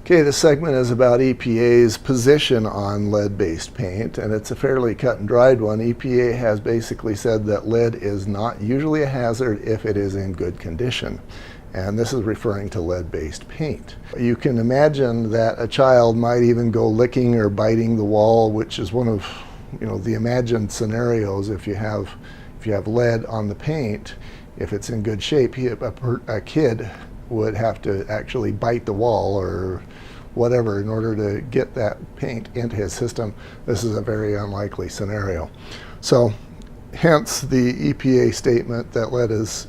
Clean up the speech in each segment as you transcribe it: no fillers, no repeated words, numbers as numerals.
Okay, this segment is about EPA's position on lead-based paint, and it's a fairly cut and dried one. EPA has basically said that lead is not usually a hazard if it is in good condition. And this is referring to lead-based paint. You can imagine that a child might even go licking or biting the wall, which is one of the imagined scenarios. If you have lead on the paint, if it's in good shape, a kid would have to actually bite the wall or whatever in order to get that paint into his system. This is a very unlikely scenario. So hence the EPA statement that lead is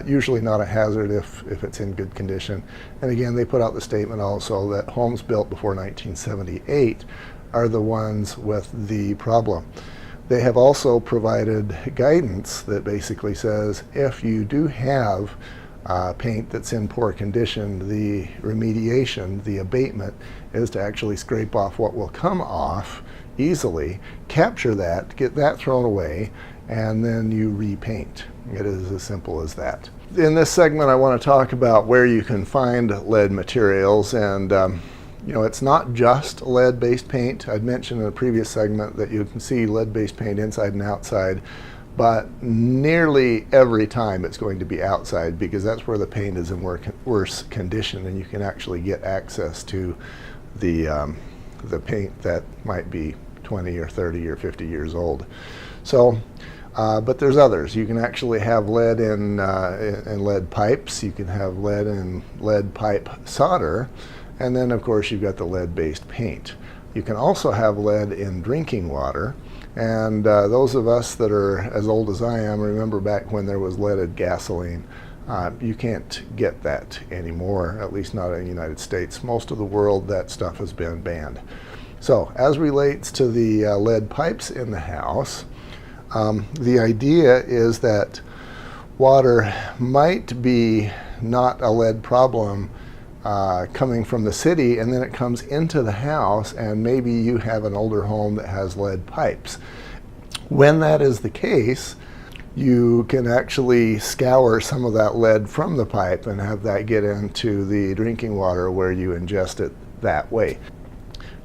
usually not a hazard if it's in good condition. And again, they put out the statement also that homes built before 1978 are the ones with the problem. They have also provided guidance that basically says if you do have paint that's in poor condition, the remediation, the abatement, is to actually scrape off what will come off easily, capture that, get that thrown away, and then you repaint. It is as simple as that. In this segment, I want to talk about where you can find lead materials, and it's not just lead-based paint. I'd mentioned in a previous segment that you can see lead-based paint inside and outside, but nearly every time it's going to be outside because that's where the paint is in worse condition, and you can actually get access to the paint that might be 20 or 30 or 50 years old. So, but there's others. You can actually have lead in lead pipes. You can have lead in lead pipe solder, and then of course you've got the lead-based paint. You can also have lead in drinking water. And those of us that are as old as I am remember back when there was leaded gasoline. You can't get that anymore, at least not in the United States. Most of the world, that stuff has been banned. So as relates to the lead pipes in the house, the idea is that water might be not a lead problem coming from the city, and then it comes into the house, and maybe you have an older home that has lead pipes. When that is the case, you can actually scour some of that lead from the pipe and have that get into the drinking water where you ingest it that way.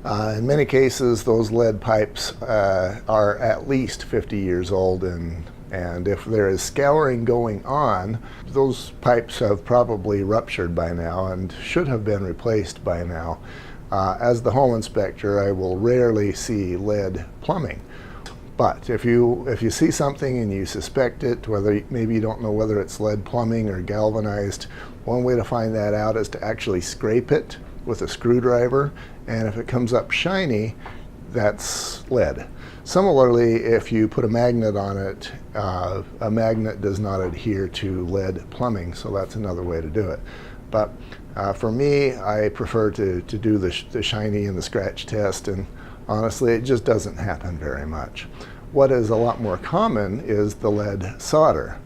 In many cases, those lead pipes are at least 50 years old, and if there is scouring going on, those pipes have probably ruptured by now and should have been replaced by now. As the home inspector, I will rarely see lead plumbing. But if you see something and you suspect it, maybe you don't know whether it's lead plumbing or galvanized, one way to find that out is to actually scrape it with a screwdriver, and if it comes up shiny, that's lead. Similarly, if you put a magnet on it, a magnet does not adhere to lead plumbing, so that's another way to do it. But for me, I prefer to do the shiny and the scratch test, and honestly, it just doesn't happen very much. What is a lot more common is the lead solder.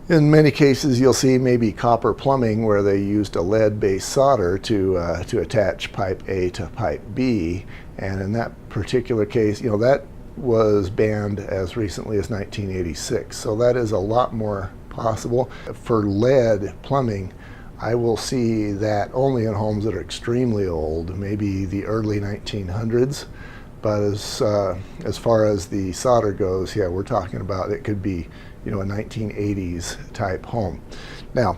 In many cases, you'll see maybe copper plumbing where they used a lead-based solder to attach pipe A to pipe B, and in that particular case, that was banned as recently as 1986. So that is a lot more possible. For lead plumbing, I will see that only in homes that are extremely old, maybe the early 1900s. But as far as the solder goes, yeah, we're talking about it could be a 1980s type home. Now,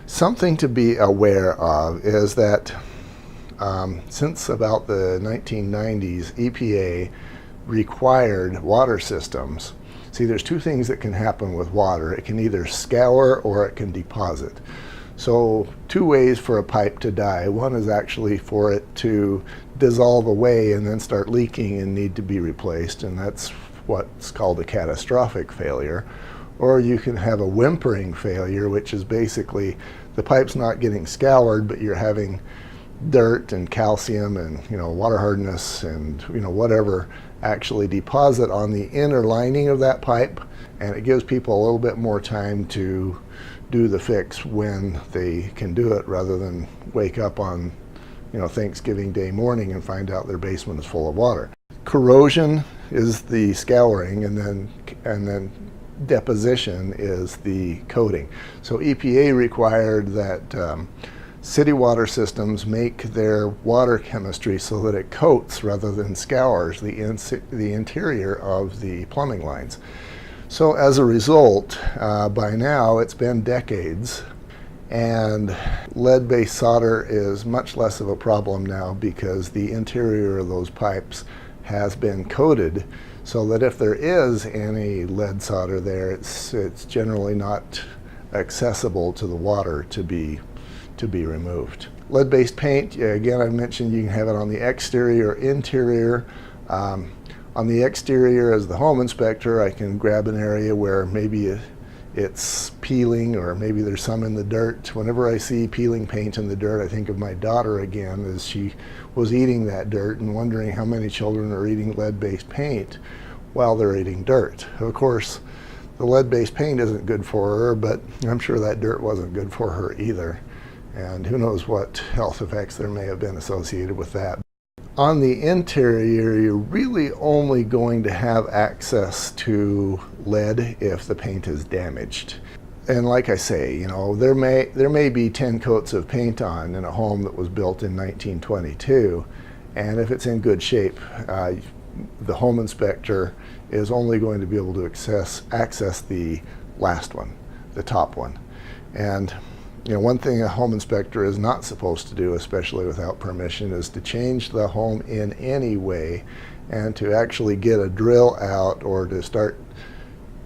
something to be aware of is that since about the 1990s, EPA required water systems. See, there's two things that can happen with water. It can either scour or it can deposit. So two ways for a pipe to die. One is actually for it to dissolve away and then start leaking and need to be replaced, and that's what's called a catastrophic failure. Or you can have a whimpering failure, which is basically the pipe's not getting scoured, but you're having dirt and calcium and water hardness and whatever actually deposit on the inner lining of that pipe, and it gives people a little bit more time to do the fix when they can do it, rather than wake up on Thanksgiving Day morning and find out their basement is full of water. Corrosion is the scouring, and then deposition is the coating. So EPA required that city water systems make their water chemistry so that it coats rather than scours the interior of the plumbing lines. So as a result, by now it's been decades, and lead-based solder is much less of a problem now because the interior of those pipes has been coated so that if there is any lead solder there, it's generally not accessible to the water to be removed. Lead-based paint, again, I mentioned you can have it on the exterior or interior. On the exterior, as the home inspector, I can grab an area where maybe it's peeling or maybe there's some in the dirt. Whenever I see peeling paint in the dirt, I think of my daughter again, as she was eating that dirt and wondering how many children are eating lead-based paint while they're eating dirt. Of course, the lead-based paint isn't good for her, but I'm sure that dirt wasn't good for her either. And who knows what health effects there may have been associated with that. On the interior, you're really only going to have access to lead if the paint is damaged. And like I say, you know, there may be 10 coats of paint on in a home that was built in 1922, and if it's in good shape, the home inspector is only going to be able to access the last one, the top one. And you know, one thing a home inspector is not supposed to do, especially without permission, is to change the home in any way and to actually get a drill out or to start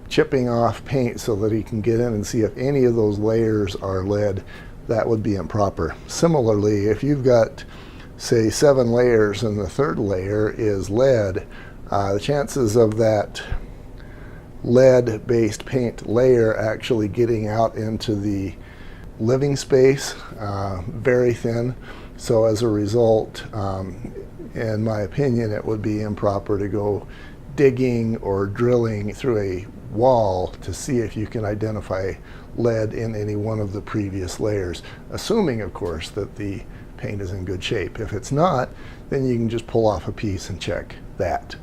chipping off paint so that he can get in and see if any of those layers are lead. That would be improper. Similarly, if you've got, say, 7 layers and the third layer is lead, the chances of that lead-based paint layer actually getting out into the living space, very thin. So as a result, in my opinion, it would be improper to go digging or drilling through a wall to see if you can identify lead in any one of the previous layers, assuming, of course, that the paint is in good shape. If it's not, then you can just pull off a piece and check that.